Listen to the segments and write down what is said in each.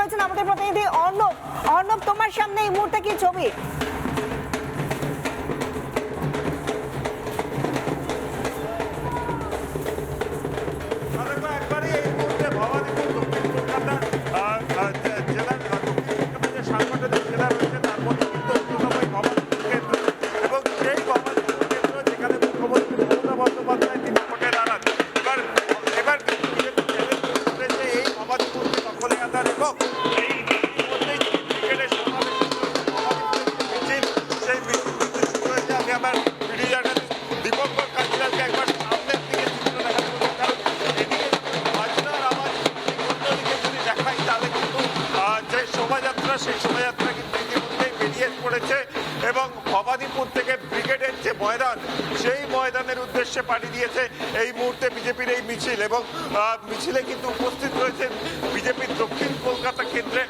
রয়েছেন আমাদের প্রতিনিধি অর্ণব। অর্ণব, তোমার সামনে এই মুহূর্তে কি ছবি? সেই শোভাযাত্রা কিন্তু ইতিমধ্যেই বেরিয়ে পড়েছে এবং ভবানীপুর থেকে ব্রিগেডের যে ময়দান সেই ময়দানের উদ্দেশ্যে পাড়ি দিয়েছে এই মুহূর্তে বিজেপির এই মিছিল। এবং মিছিলে কিন্তু উপস্থিত রয়েছেন বিজেপির দক্ষিণ কলকাতা কেন্দ্রে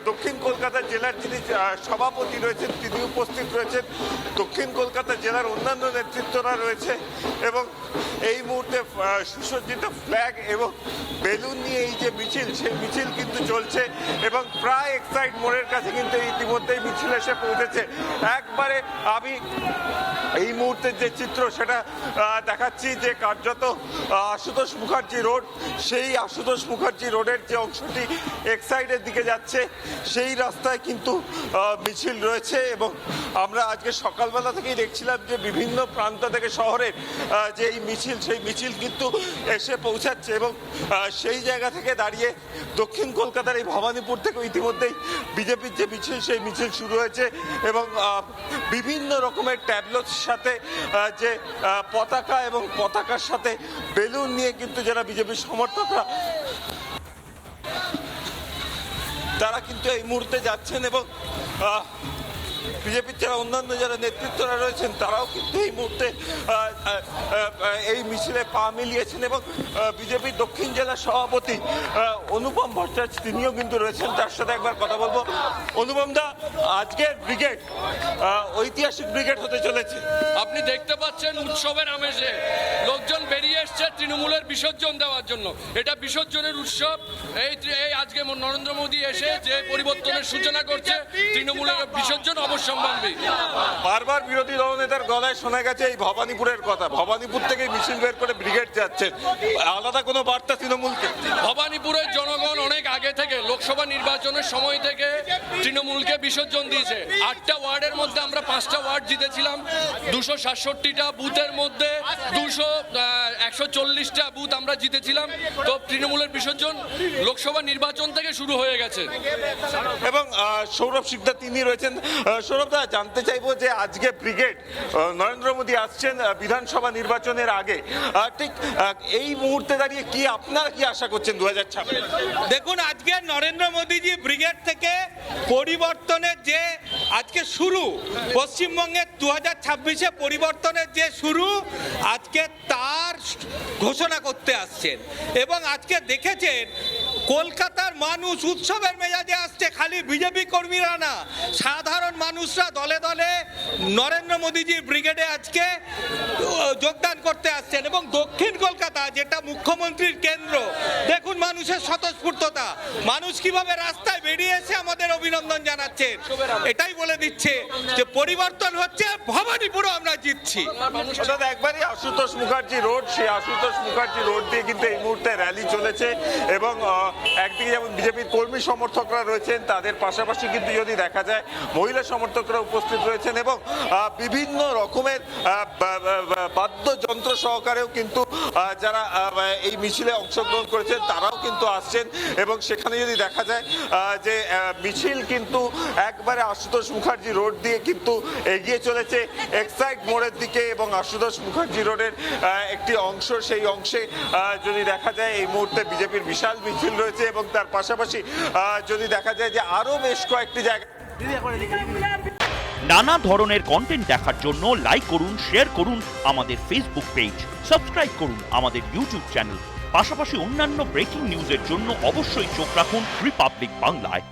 দক্ষিণ কলকাতা জেলার যিনি সভাপতি রয়েছেন তিনি উপস্থিত রয়েছেন, দক্ষিণ কলকাতা জেলার অন্যান্য নেতৃত্বরা রয়েছে এবং এই মুহূর্তে সুসজ্জিত ফ্ল্যাগ এবং বেলুন নিয়ে এই যে মিছিল সেই মিছিল কিন্তু চলছে এবং প্রায় এক্সাইড মোড়ের কাছে কিন্তু ইতিমধ্যেই মিছিল এসে পৌঁছেছে। একবারে আমি এই মুহূর্তের যে চিত্র সেটা দেখাচ্ছি যে কার্যত আশুতোষ মুখার্জি রোড, সেই আশুতোষ মুখার্জি রোডের যে অংশটি এক্সাইডের দিকে যাচ্ছে সেই রাস্তায় কিন্তু মিছিল রয়েছে এবং আমরা আজকে সকালবেলা থেকেই দেখছিলাম যে বিভিন্ন প্রান্ত থেকে শহরের যে এই মিছিল সেই মিছিল কিন্তু এসে পৌঁছাচ্ছে এবং সেই জায়গা থেকে দাঁড়িয়ে দক্ষিণ কলকাতার এই ভবানীপুর থেকে ইতিমধ্যেই বিজেপির যে মিছিল সেই মিছিল শুরু হয়েছে এবং বিভিন্ন রকমের ট্যাবলোর সাথে যে পতাকা এবং পতাকার সাথে বেলুন নিয়ে কিন্তু যারা বিজেপির সমর্থকরা তারা কিন্তু এই মুহূর্তে যাচ্ছেন এবং বিজেপির যারা অন্যান্য যারা নেতৃত্বরা রয়েছেন তারাও কিন্তু এই মুহূর্তে এই মিছিলে পা মিলিয়েছেন এবং বিজেপির দক্ষিণ জেলার সভাপতি অনুপম ভট্টাচার্য তিনিও কিন্তু রয়েছেন, তার সাথে একবার কথা বলবো। অনুপম দা, আজকের ব্রিগেড ঐতিহাসিক ব্রিগেড হতে চলেছে, আপনি দেখতে পাচ্ছেন উৎসবের আমেজে লোকজন বেরিয়ে এসছে তৃণমূলের বিসর্জন দেওয়ার জন্য। এটা বিসর্জনের উৎসব। এই আজকে নরেন্দ্র মোদী এসে যে পরিবর্তনের সূচনা করছে, তৃণমূলের বিসর্জন অবশ্যম্ভাবী। বারবার বিরোধী দলনেতার গলায় শোনা গেছে এই ভবানীপুরের কথা, ভবানীপুর থেকে মিছিল বের করে ব্রিগেড যাচ্ছেন, আলাদা কোনো বার্তা তৃণমূলকে? ভবানীপুরের জনগণ অনেক আগে থেকে লোকসভা নির্বাচনের সময় থেকে তৃণমূলকে বিসর্জন দিয়েছে। 8টা ওয়ার্ডের মধ্যে আমরা 5টা ওয়ার্ড জিতেছিলাম, 267টা বুথের মধ্যে 140টা বুথ আমরা জিতেছিলাম। তো তৃণমূলের বিসর্জন লোকসভা নির্বাচন থেকে শুরু হয়ে গেছে। এবং সৌরভ শিকদার তিনি রয়েছেন। সৌরভ দা, জানতে চাইবো যে আজকে ব্রিগেড নরেন্দ্র মোদী আসছেন বিধানসভা নির্বাচনের আগে, ঠিক এই মুহূর্তে দাঁড়িয়ে কি আপনারা কি আশা করছেন 2026? দেখুন, আজকে নরেন্দ্র মোদীজি ব্রিগেড থেকে পরিবর্তনের যে আজকে শুরু, পশ্চিমবঙ্গের 2026-এ পরিবর্তনের যে শুরু, আজকে তার ঘোষণা করতে আসছেন। এবং আজকে দেখেছেন কলকাতার মানুষ উৎসবের মেজাজে আসছে, খালি বিজেপি কর্মীরা না, সাধারণ মানুষরা দলে দলে নরেন্দ্র মোদীজির ব্রিগেডে আজকে যোগদান করতে আসছেন। এবং দক্ষিণ কলকাতা যেটা মুখ্যমন্ত্রীর কেন্দ্র, দেখুন মানুষের স্বতঃস্ফূর্ততা, মানুষ কিভাবে রাস্তায় বেরিয়ে এসে আমাদের অভিনন্দন জানাচ্ছে। এটাই বলে দিচ্ছে যে পরিবর্তন হচ্ছে, ভবানীপুরও আমরা জিতছি। একবারই আশুতোষ মুখার্জি রোড, সেই আশুতোষ মুখার্জি রোড দিয়ে কিন্তু এই মুহূর্তে র্যালি চলেছে এবং একদিকে যেমন বিজেপির কর্মী সমর্থকরা রয়েছেন, তাদের পাশাপাশি কিন্তু যদি দেখা যায় মহিলা সমর্থকরা উপস্থিত রয়েছেন এবং বিভিন্ন রকমের বাদ্যযন্ত্র সহকারেও কিন্তু যারা এই মিছিলে অংশগ্রহণ করেছেন তারাও কিন্তু আসছেন এবং সেখানে যদি দেখা যায় যে মিছিল কিন্তু একবারে আশুতোষ মুখার্জি রোড দিয়ে কিন্তু এগিয়ে চলেছে এক্সাইড মোড়ের দিকে এবং আশুতোষ মুখার্জি রোডের একটি অংশ, সেই অংশে যদি দেখা যায় এই মুহূর্তে বিজেপির বিশাল মিছিল রয়েছে এবং তার পাশাপাশি যদি দেখা যায় যে আরো বেশ কয়েকটি জায়গা। নানা ধরনের কন্টেন্ট দেখার জন্য লাইক করুন, শেয়ার করুন আমাদের ফেসবুক পেজ, সাবস্ক্রাইব করুন আমাদের ইউটিউব চ্যানেল। পাশাপাশি অন্যান্য ব্রেকিং নিউজের জন্য অবশ্যই চোখ রাখুন রিপাবলিক বাংলায়।